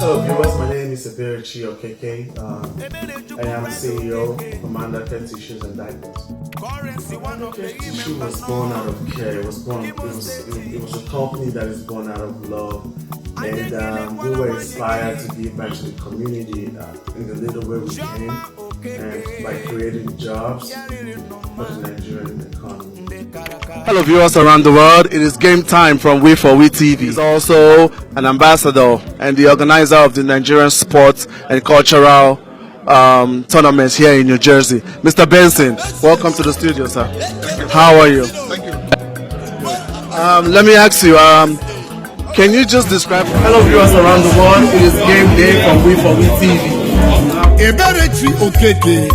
Hello viewers, my name is Eberechi Okeke. I am CEO, Commander Care Tissues and Diapers. Care Tissue was born out of care. It was a company that is born out of love, and we were inspired to give back to the community in the little way we can, and by creating jobs for the Nigerian economy. Hello viewers around the world, it is game time from We4We TV. He's also an ambassador and the organizer of the Nigerian sports and cultural tournaments here in New Jersey. Mr. Benson, welcome to the studio, sir. How are you? Thank you. Let me ask you, can you just describe, hello viewers around the world, it is game day from We4We TV. Eberechi Okeke,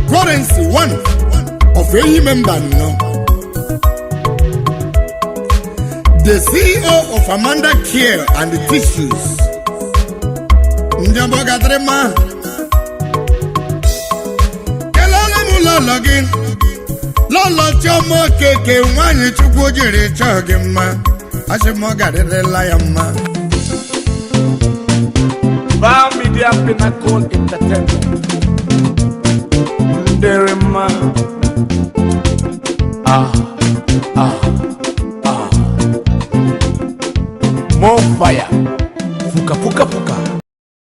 currency one of any member now. The CEO of Amanda Care and the Tissues. Njambo Gadrema. Kelala mula login. Lolo chomo keke wani chukujiri chogima. Ashimo gadere layama. Bar Media Pinnacle Entertainment. Derema. More fire. Fuka fuka fuka.